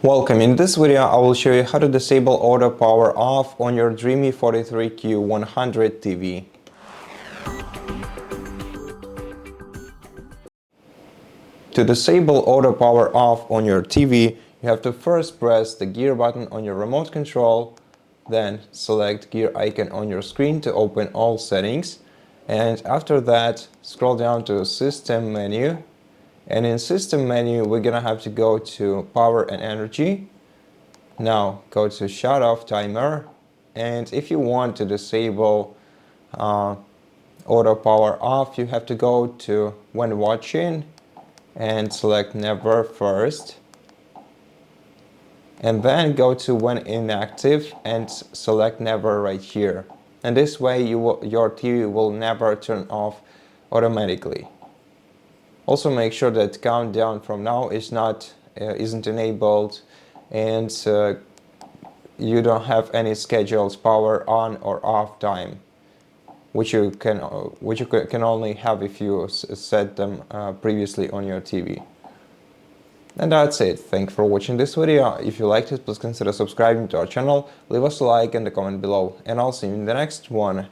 Welcome. In this video, I will show you how to disable auto power off on your DREAME 43Q100 TV. To disable auto power off on your TV, you have to first press the gear button on your remote control, then select gear icon on your screen to open all settings, and after that scroll down to System menu. And in System menu, we're gonna have to go to Power and Energy. Now go to Shut Off Timer, and if you want to disable auto power off, you have to go to When Watching and select Never first, and then go to When Inactive and select Never right here. And this way your TV will never turn off automatically. Also make sure that countdown from now isn't enabled, and you don't have any scheduled power on or off time, which you can only have if you set them previously on your TV. And that's it. Thanks for watching this video. If you liked it, please consider subscribing to our channel, leave us a like and a comment below, and I'll see you in the next one.